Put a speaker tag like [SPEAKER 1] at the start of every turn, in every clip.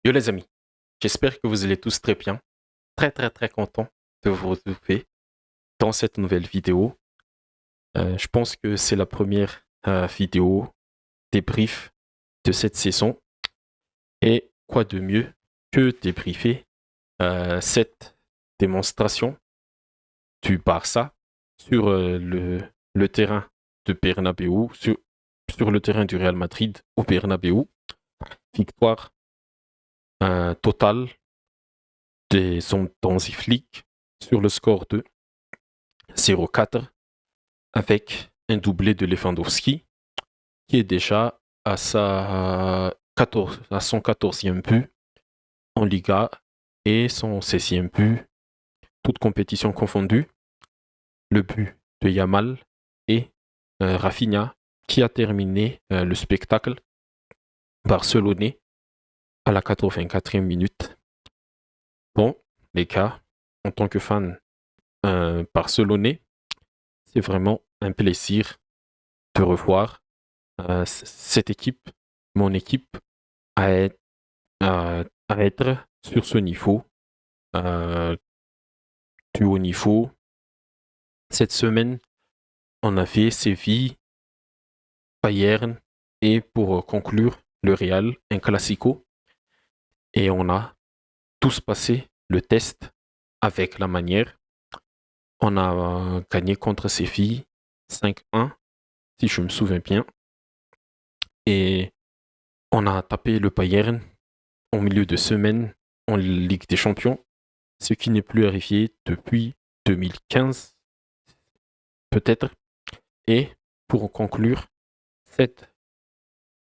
[SPEAKER 1] Yo les amis, j'espère que vous allez tous très bien. Très très très content de vous retrouver dans cette nouvelle vidéo. Je pense que c'est la première vidéo débrief de cette saison. Et quoi de mieux que débriefer cette démonstration du Barça sur le terrain de Bernabéu, sur le terrain du Real Madrid au Bernabéu. Victoire totale des Ondanzi Flick sur le score de 0-4 avec un doublé de Lewandowski qui est déjà à son 14e but en Liga et son 16e but, toutes compétitions confondues. Le but de Yamal et Rafinha qui a terminé le spectacle barcelonais à la 84e minute. Bon, les gars, en tant que fan barcelonais, c'est vraiment un plaisir de revoir cette équipe, mon équipe, à être, à être sur ce niveau, euh, du haut niveau. Cette semaine, on a fait Séville, Bayern et pour conclure, le Real, un classico. Et on a tous passé le test avec la manière. On a gagné contre Séville 5-1, si je me souviens bien. Et on a tapé le Bayern en milieu de semaine en Ligue des Champions, ce qui n'est plus arrivé depuis 2015, peut-être. Et pour conclure, cette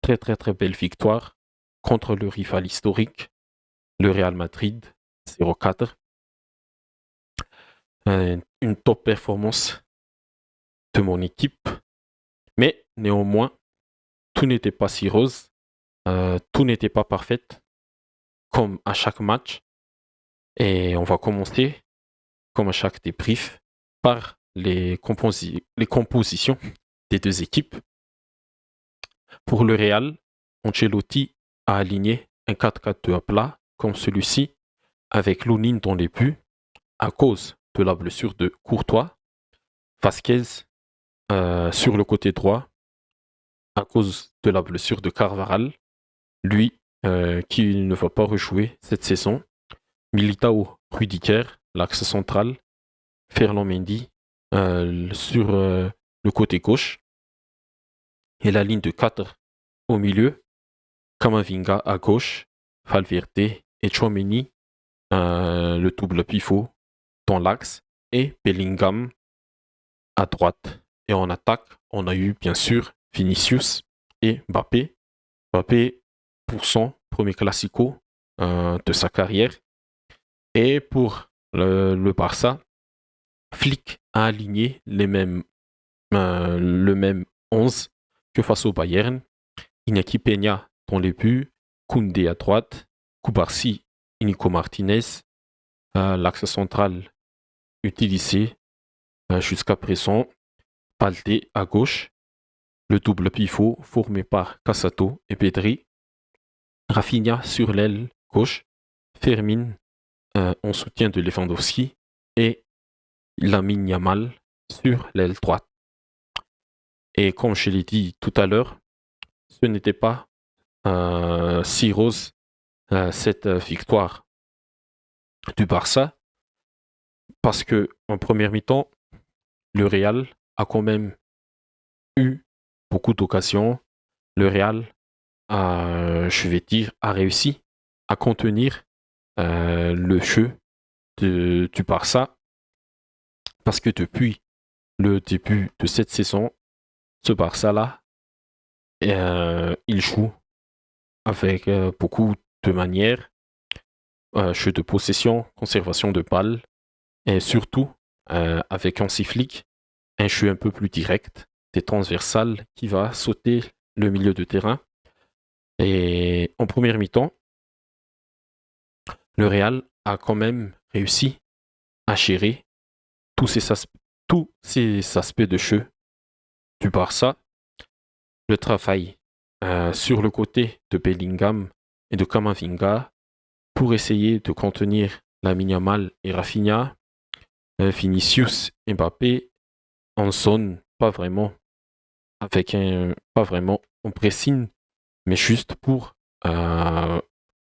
[SPEAKER 1] très très très belle victoire contre le rival historique, le Real Madrid, 0-4. Une top performance de mon équipe, mais néanmoins, tout n'était pas si rose, tout n'était pas parfait, comme à chaque match. Et on va commencer, comme à chaque débrief, par les compositions des deux équipes. Pour le Real, Ancelotti a aligné un 4-4-2 à plat comme celui-ci, avec Lunin dans les buts, à cause de la blessure de Courtois, Vasquez sur le côté droit, à cause de la blessure de Carvaral, lui qui ne va pas rejouer cette saison, Militao, Rudiger, l'axe central, Ferland Mendy sur le côté gauche, et la ligne de 4 au milieu, Kamavinga à gauche, Valverde et Chouameni, le double pivot dans l'axe, et Bellingham à droite. Et en attaque, on a eu bien sûr Vinicius et Mbappé. Mbappé pour son premier classico de sa carrière. Et pour le Barça, Flick a aligné le même 11 que face au Bayern. Iñaki Peña dans les buts, Koundé à droite, Koubarsi, Nico Martinez, l'axe central utilisé jusqu'à présent, Balde à gauche, le double pivot formé par Cassato et Pedri, Rafinha sur l'aile gauche, Fermin en soutien de Lewandowski et Lamine Yamal sur l'aile droite. Et comme je l'ai dit tout à l'heure, ce n'était pas si rose cette victoire du Barça parce que en première mi-temps, le Real a quand même eu beaucoup d'occasions. Le Real je vais dire, a réussi à contenir le jeu du Barça parce que depuis le début de cette saison, ce Barça-là, il joue avec beaucoup de manières, jeu de possession, conservation de balles, et surtout avec Hansi Flick, un jeu un peu plus direct, des transversales qui va sauter le milieu de terrain. Et en première mi-temps, le Real a quand même réussi à gérer tous ces aspects de jeu du Barça. Le travail sur le côté de Bellingham et de Kamavinga pour essayer de contenir Lamine Yamal et Rafinha. Vinicius et Mbappé en zone, pas vraiment pas vraiment en pressing, mais juste pour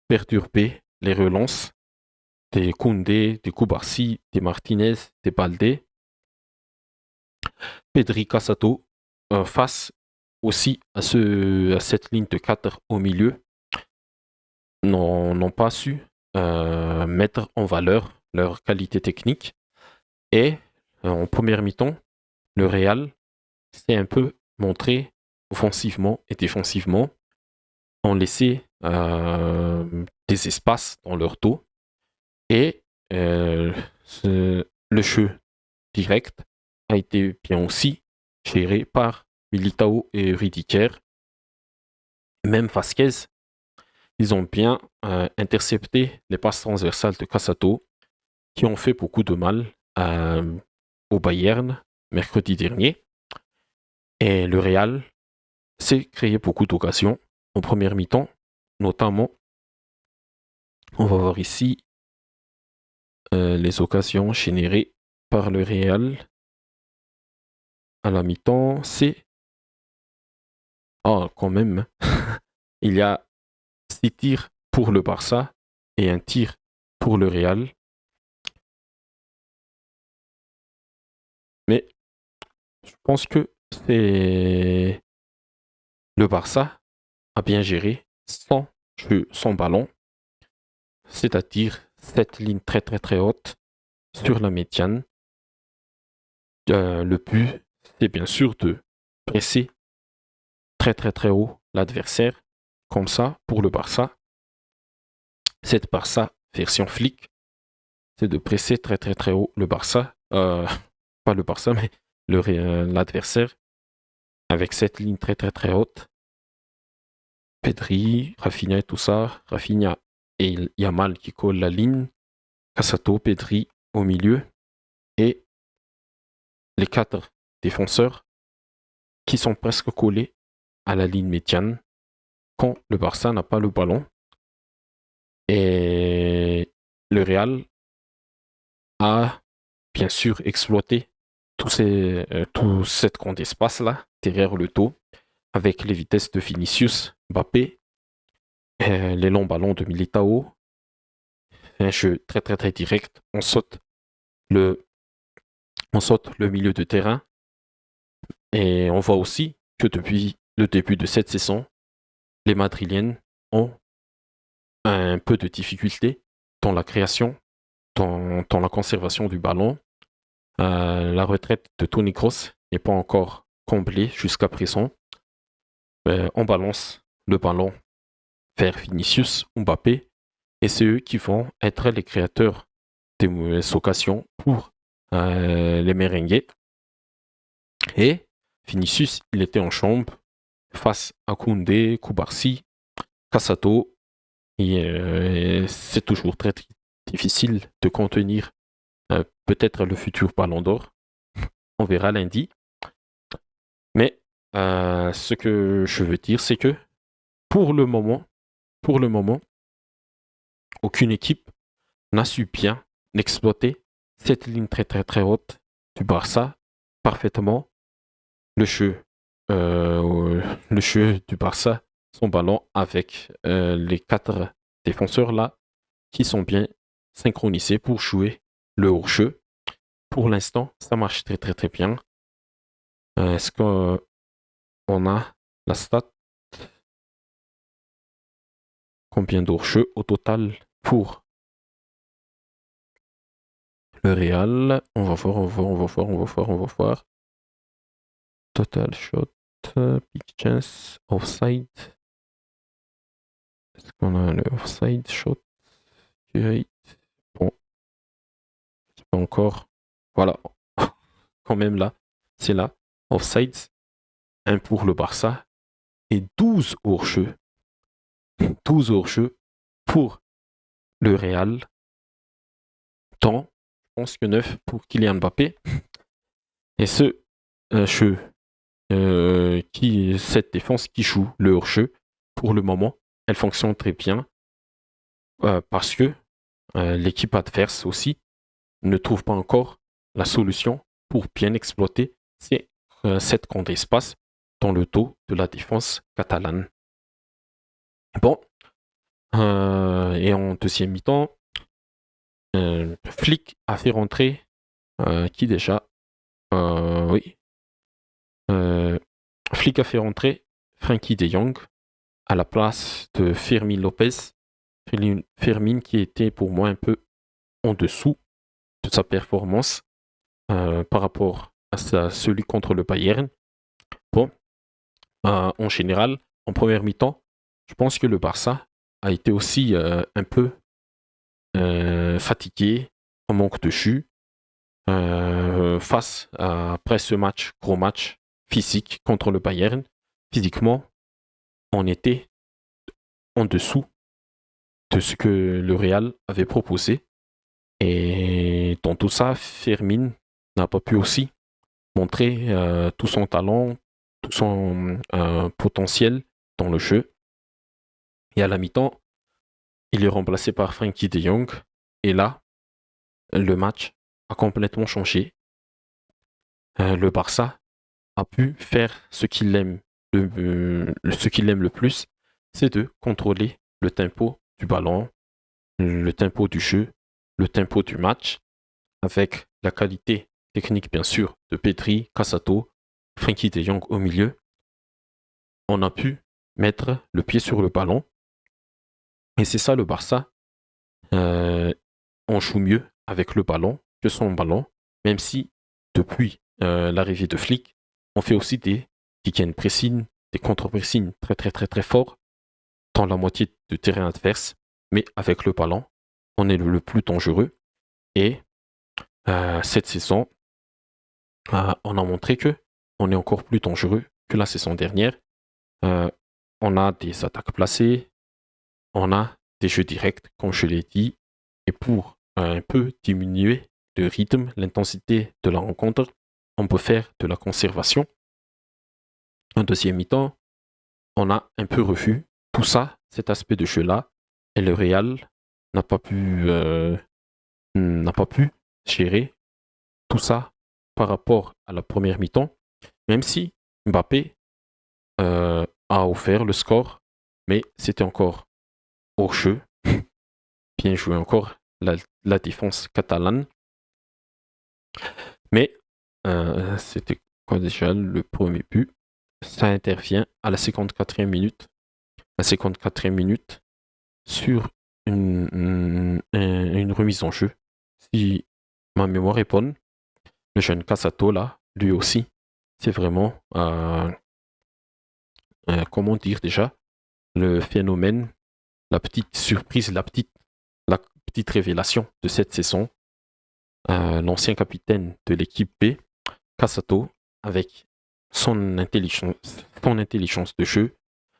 [SPEAKER 1] perturber les relances des Koundé, des Koubarsi, des Martinez, des Baldé. Pedri Cassato face aussi à cette ligne de 4 au milieu n'ont pas su mettre en valeur leur qualité technique. Et en première mi-temps, le Real s'est un peu montré offensivement et défensivement, ont laissé des espaces dans leur dos. Et le jeu direct a été bien aussi géré par Militao et Rudiger. Même Vasquez, ils ont bien intercepté les passes transversales de Cassato qui ont fait beaucoup de mal au Bayern mercredi dernier. Et le Real s'est créé beaucoup d'occasions en première mi-temps, notamment, on va voir ici les occasions générées par le Real à la mi-temps. C'est quand même, il y a 6 tirs pour le Barça et un tir pour le Real. Mais je pense que c'est le Barça a bien géré son ballon, c'est-à-dire cette ligne très très très haute sur la médiane. Le but, c'est bien sûr de presser très très très haut l'adversaire, comme ça pour le Barça. Cette Barça version flic, c'est de presser très très très haut le Barça, pas le Barça, mais l'adversaire avec cette ligne très très très haute. Pedri, Rafinha et tout ça. Rafinha et Yamal qui collent la ligne. Cassato, Pedri au milieu. Et les 4 défenseurs qui sont presque collés à la ligne médiane quand le Barça n'a pas le ballon. Et le Real a bien sûr exploité tout cet grand espace-là derrière le dos avec les vitesses de Vinicius, Mbappé, les longs ballons de Militao, un jeu très très très direct. On saute le milieu de terrain et on voit aussi que depuis le début de cette saison, les Madrilènes ont un peu de difficulté dans la création, dans la conservation du ballon. La retraite de Toni Kroos n'est pas encore comblée jusqu'à présent. On balance le ballon vers Vinicius, Mbappé, et c'est eux qui vont être les créateurs des occasions pour les merengues. Et Vinicius, il était en chambre face à Koundé, Koubarsi, Cassato. Et c'est toujours très, très difficile de contenir peut-être le futur Ballon d'Or. On verra lundi. Mais ce que je veux dire, c'est que pour le moment, aucune équipe n'a su bien exploiter cette ligne très très très haute du Barça parfaitement. Le jeu du Barça, son ballon avec les 4 défenseurs là qui sont bien synchronisés pour jouer le hors-jeu. Pour l'instant, ça marche très très très bien. Est-ce qu'on a la stat? Combien d'hors-jeu au total pour le Real? On va voir. Total shot, big chance, offside. Est-ce qu'on a le offside shot? Bon, c'est pas encore. Voilà, quand même là, c'est là. Offside, 1 pour le Barça et 12 hors-jeu. 12 hors-jeu pour le Real. Tant, je pense que 9 pour Kylian Mbappé. Et ce jeu, cette défense qui joue le hors-jeu, pour le moment, elle fonctionne très bien. parce que l'équipe adverse aussi ne trouve pas encore la solution pour bien exploiter cette grande espace dans le dos de la défense catalane. Bon, et en deuxième mi-temps, Flick a fait rentrer qui déjà Oui. Flick a fait rentrer Frenkie de Jong à la place de Fermin Lopez. Fermin qui était pour moi un peu en dessous de sa performance par rapport à celui contre le Bayern. Bon, en général, en première mi-temps, je pense que le Barça a été aussi un peu fatigué, en manque de jus, face après ce match, gros match physique contre le Bayern. Physiquement, on était en dessous de ce que le Real avait proposé. Et dans tout ça, Fermin n'a pas pu aussi montrer tout son talent, tout son potentiel dans le jeu. Et à la mi-temps, il est remplacé par Frenkie de Jong. Et là, le match a complètement changé. Le Barça a pu faire ce qu'il aime le plus, c'est de contrôler le tempo du ballon, le tempo du jeu, le tempo du match, avec la qualité technique bien sûr de Pedri, Cassato, Frenkie de Jong au milieu. On a pu mettre le pied sur le ballon. Et c'est ça le Barça. On joue mieux avec le ballon que sans ballon, même si depuis l'arrivée de Flick, on fait aussi des kick and pressing, des contre-pressing très très très très forts dans la moitié de terrain adverse, mais avec le ballon, on est le plus dangereux. Et cette saison, on a montré que on est encore plus dangereux que la saison dernière. On a des attaques placées, on a des jeux directs, comme je l'ai dit, et pour un peu diminuer le rythme, l'intensité de la rencontre, on peut faire de la conservation. En deuxième mi-temps, on a un peu revu tout ça, cet aspect de jeu-là, et le Real n'a pas pu gérer tout ça par rapport à la première mi-temps, même si Mbappé a offert le score, mais c'était encore hors jeu. Bien joué encore la défense catalane. Mais c'était quoi déjà le premier but? Ça intervient à la 54e minute. La 54e minute sur une remise en jeu. Si ma mémoire est bonne, le jeune Cassato là, lui aussi, c'est vraiment, comment dire déjà, le phénomène, la petite surprise, la petite révélation de cette saison. L'ancien capitaine de l'équipe B, Cassato, avec son intelligence de jeu,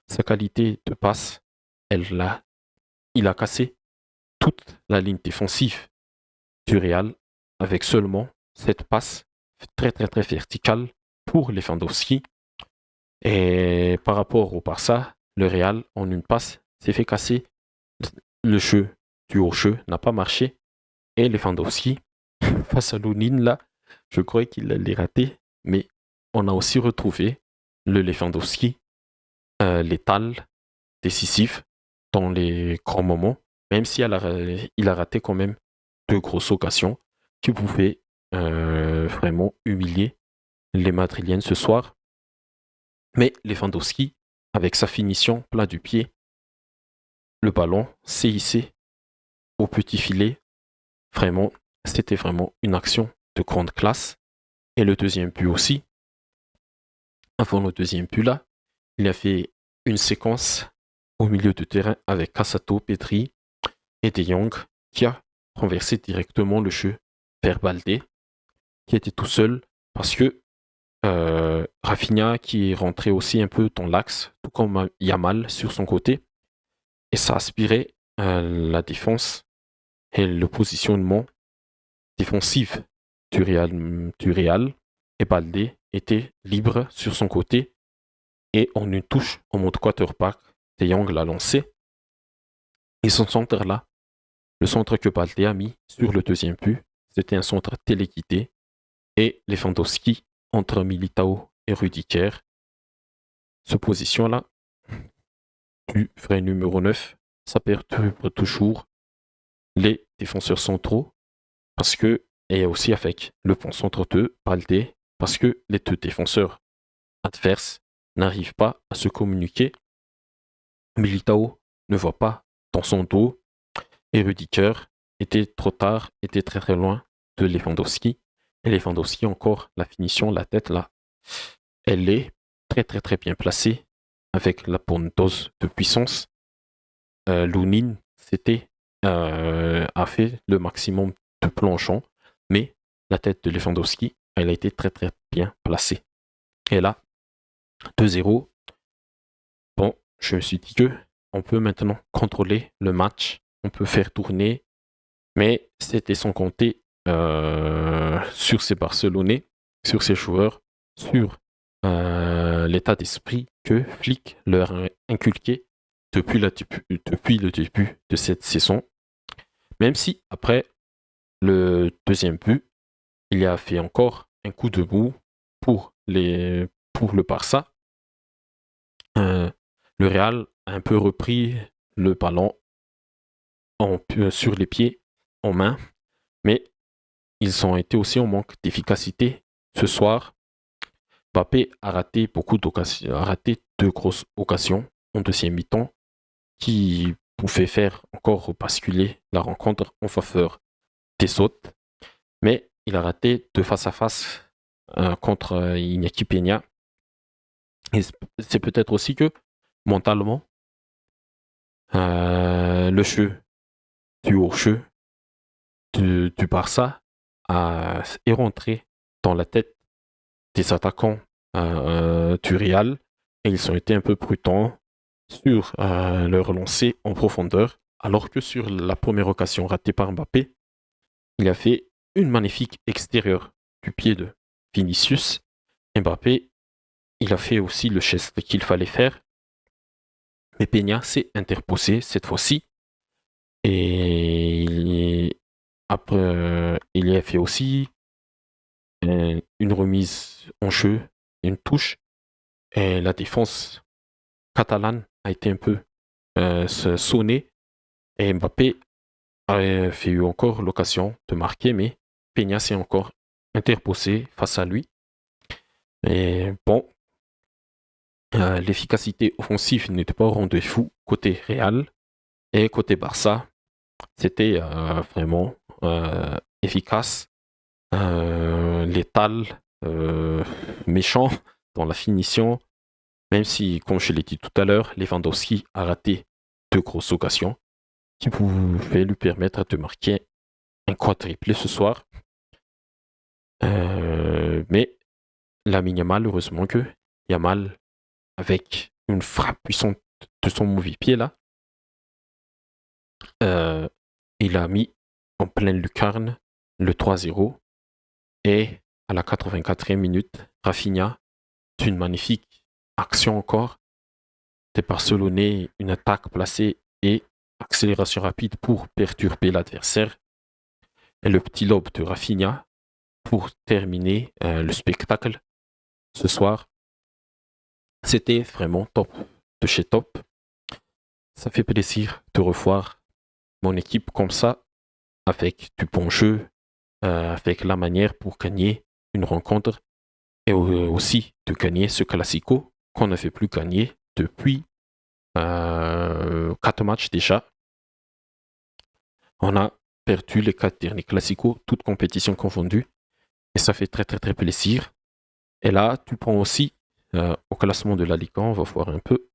[SPEAKER 1] sa qualité de passe, il a cassé toute la ligne défensive du Real avec seulement cette passe très très très verticale pour Lewandowski. Et par rapport au Barça, le Real, en une passe, s'est fait casser. Le jeu du haut-jeu n'a pas marché. Et Lewandowski, face à Lounine, là, je croyais qu'il allait rater. Mais on a aussi retrouvé le Lewandowski létal, décisif, dans les grands moments, même si il a raté quand même deux grosses occasions qui pouvaient vraiment humilier les Madriliennes ce soir. Mais Lewandowski, avec sa finition plat du pied, le ballon s'est hissé au petit filet. Vraiment, c'était vraiment une action de grande classe. Et le deuxième but aussi. Avant le deuxième but là, il a fait une séquence au milieu de terrain avec Cassato, Pedri et De Jong qui a renversé directement le jeu vers Baldé, qui était tout seul parce que Rafinha qui est rentré aussi un peu dans l'axe, tout comme Yamal sur son côté, et ça aspirait la défense et le positionnement défensif du Real, et Baldé était libre sur son côté, et en une touche en mode quarterback, De Jong l'a lancé, et son centre là Le centre que Balde a mis sur le deuxième but, c'était un centre téléquité. Et Lewandowski entre Militao et Rudiger. Ce position-là, du vrai numéro 9, ça perturbe toujours les défenseurs centraux parce que, et aussi avec le pont centre 2, Balde, parce que les deux défenseurs adverses n'arrivent pas à se communiquer. Militao ne voit pas dans son dos et Rudiger était trop tard, était très très loin de Lewandowski. Et Lewandowski encore, la finition, la tête là, elle est très très très bien placée avec la bonne dose de puissance. Lounine, a fait le maximum de plongeon, mais la tête de Lewandowski, elle a été très très bien placée. Et là, 2-0. Bon, je me suis dit que on peut maintenant contrôler le match, on peut faire tourner, mais c'était sans compter sur ces Barcelonais, sur ces joueurs, sur l'état d'esprit que Flick leur a inculqué depuis le début de cette saison. Même si, après le deuxième but, il y a fait encore un coup de bout pour le Barça. Le Real a un peu repris le ballon sur les pieds, en main, mais ils ont été aussi en manque d'efficacité ce soir. Mbappé a raté deux grosses occasions en deuxième mi-temps qui pouvaient faire encore basculer la rencontre en faveur des autres. Mais il a raté deux face-à-face contre Iñaki Peña. Et c'est peut-être aussi que mentalement, le jeu du hors-jeu du Barça est rentré dans la tête des attaquants du Real et ils ont été un peu prudents sur le relancer en profondeur, alors que sur la première occasion ratée par Mbappé, il a fait une magnifique extérieure du pied de Vinicius. Mbappé, il a fait aussi le geste qu'il fallait faire, mais Peña s'est interposé cette fois-ci et après, il y a fait aussi une remise en jeu, une touche, et la défense catalane a été un peu sonnée, et Mbappé a fait encore l'occasion de marquer, mais Peña s'est encore interposé face à lui. Et bon, l'efficacité offensive n'était pas au rendez-vous côté Real, et côté Barça, c'était vraiment efficace, létal, méchant dans la finition, même si, comme je l'ai dit tout à l'heure, Lewandowski a raté deux grosses occasions qui pouvaient lui permettre de marquer un quadruplé ce soir. Mais Lamine Yamal, heureusement que Yamal, avec une frappe puissante de son mauvais pied là, il a mis en pleine lucarne le 3-0 et à la 84e minute, Rafinha, d'une magnifique action encore, des Barcelonais, une attaque placée et accélération rapide pour perturber l'adversaire. Et le petit lob de Rafinha pour terminer le spectacle ce soir. C'était vraiment top de chez top. Ça fait plaisir de revoir mon équipe comme ça, avec du bon jeu, avec la manière pour gagner une rencontre et aussi de gagner ce classico qu'on ne fait plus gagner depuis 4 matchs déjà. On a perdu les 4 derniers classicos, toutes compétitions confondues, et ça fait très très très plaisir. Et là, tu prends aussi au classement de la Ligue 1, on va voir un peu.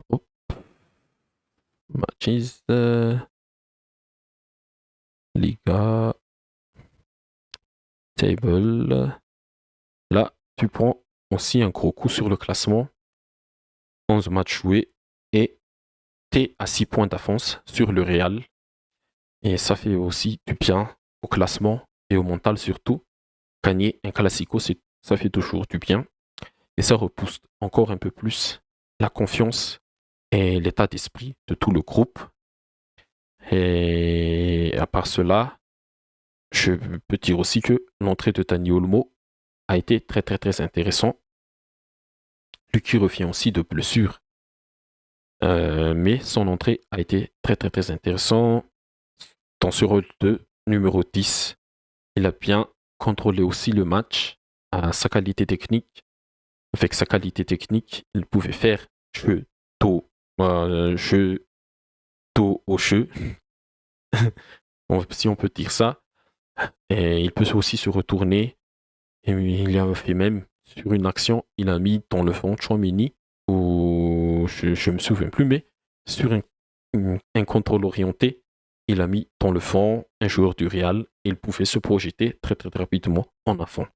[SPEAKER 1] Hop. Matches, Liga, Table. Là, tu prends aussi un gros coup sur le classement. 11 matchs joués et t'es à 6 points d'avance sur le Real. Et ça fait aussi du bien au classement et au mental surtout. Gagner un classico, ça fait toujours du bien. Et ça repousse encore un peu plus la confiance et l'état d'esprit de tout le groupe. Et à part cela, je peux dire aussi que l'entrée de Dani Olmo a été très très très intéressant. Lui qui revient aussi de blessure. Mais son entrée a été très très très intéressant dans ce rôle de numéro 10. Il a bien contrôlé aussi le match à sa qualité technique. Avec sa qualité technique, il pouvait faire jeu jeu dos au jeu, si on peut dire ça. Et il peut aussi se retourner. Et il a fait même sur une action, il a mis dans le fond Chouamini, ou je me souviens plus, mais sur un contrôle orienté, il a mis dans le fond un joueur du Real. Il pouvait se projeter très très rapidement en avant.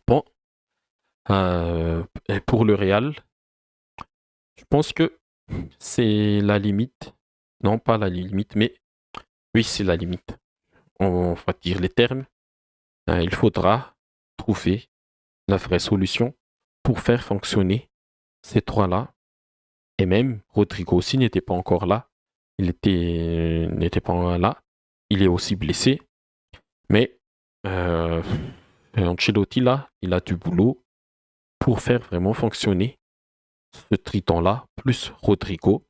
[SPEAKER 1] Bon, et pour le Real, je pense que c'est la limite. Non, pas la limite, mais oui, c'est la limite. On va dire les termes. Il faudra trouver la vraie solution pour faire fonctionner ces trois-là. Et même Rodrigo aussi n'était pas encore là. N'était pas là. Il est aussi blessé. Mais Ancelotti, là, il a du boulot pour faire vraiment fonctionner ce triton-là, plus Rodrigo.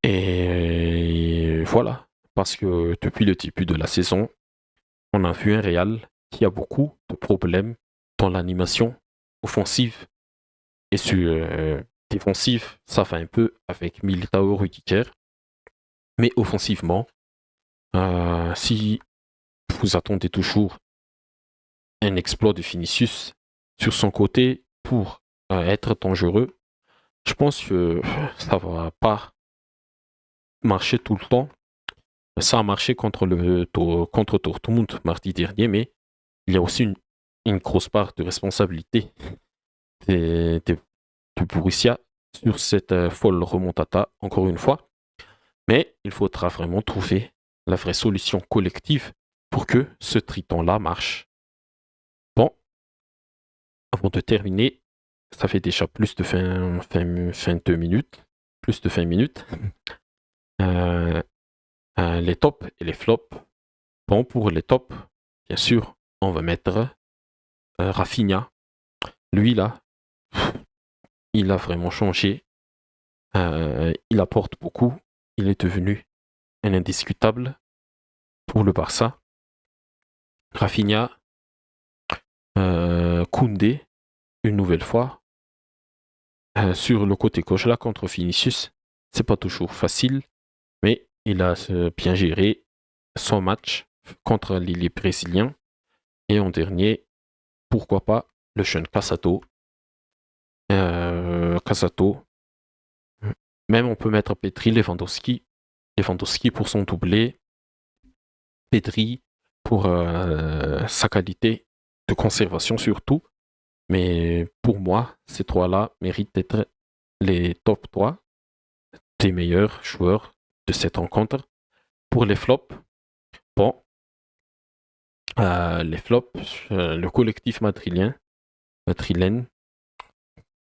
[SPEAKER 1] Et voilà. Parce que depuis le début de la saison, on a vu un Real qui a beaucoup de problèmes dans l'animation offensive et défensive. Ça fait un peu avec Militao Rudiger. Mais offensivement, si vous attendez toujours un exploit de Vinicius sur son côté pour être dangereux, je pense que ça va pas marcher tout le temps. Ça a marché contre Dortmund mardi dernier, mais il y a aussi une grosse part de responsabilité du Borussia sur cette folle remontada, encore une fois. Mais il faudra vraiment trouver la vraie solution collective pour que ce triton-là marche. Bon, avant de terminer, ça fait déjà plus de 22 minutes. Plus de 20 minutes. Euh, les tops et les flops. Bon, pour les tops, bien sûr, on va mettre Rafinha. Lui, là, il a vraiment changé. Il apporte beaucoup. Il est devenu un indiscutable pour le Barça. Rafinha, Koundé, une nouvelle fois. Sur le côté gauche, là, contre Vinicius, c'est pas toujours facile, mais il a bien géré son match contre les Brésiliens. Et en dernier, pourquoi pas, le jeune Casado. Casado. Même on peut mettre Petri, Lewandowski. Lewandowski pour son doublé. Pedri pour sa qualité de conservation surtout. Mais pour moi, ces trois-là méritent d'être les top 3 des meilleurs joueurs de cette rencontre. Pour les flops, bon, les flops, le collectif madrilène,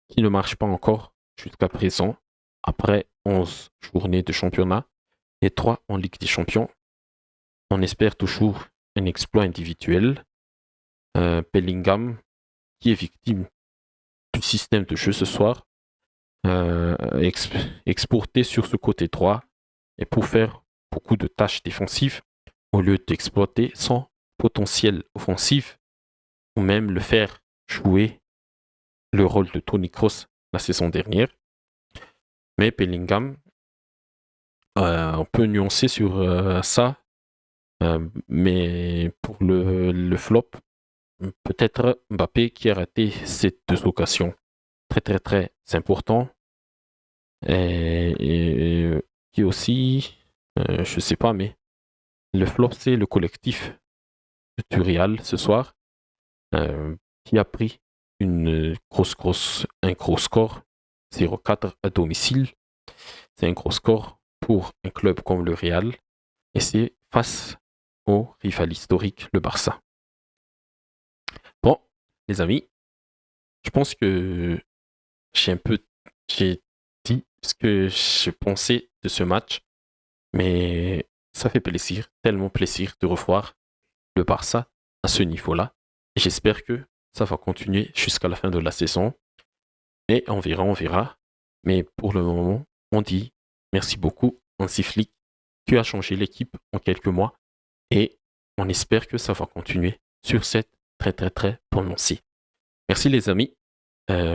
[SPEAKER 1] qui ne marche pas encore jusqu'à présent, après 11 journées de championnat et 3 en Ligue des Champions. On espère toujours un exploit individuel. Bellingham, qui est victime du système de jeu ce soir, exporté sur ce côté droit et pour faire beaucoup de tâches défensives au lieu d'exploiter son potentiel offensif ou même le faire jouer le rôle de Toni Kroos la saison dernière. Mais Bellingham, on peut nuancer sur ça, mais pour le flop, peut-être Mbappé qui a raté ces deux occasions très très très importantes et qui aussi, je sais pas, mais le flop c'est le collectif du Real ce soir qui a pris un gros score 0-4 à domicile. C'est un gros score pour un club comme le Real et c'est face au rival historique, le Barça. Bon, les amis, je pense que j'ai un peu j'ai dit ce que je pensais de ce match, mais ça fait plaisir, tellement plaisir de revoir le Barça à ce niveau-là. Et j'espère que ça va continuer jusqu'à la fin de la saison. Et on verra, on verra. Mais pour le moment, on dit merci beaucoup Hansi Flick qui a changé l'équipe en quelques mois. Et on espère que ça va continuer sur cette très très très bonne lancée. Merci les amis.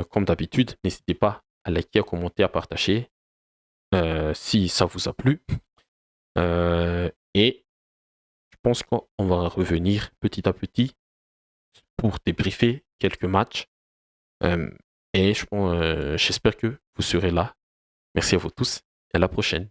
[SPEAKER 1] Comme d'habitude, n'hésitez pas à liker, à commenter, à partager si ça vous a plu. Et je pense qu'on va revenir petit à petit pour débriefer quelques matchs. Et j'espère que vous serez là. Merci à vous tous et à la prochaine.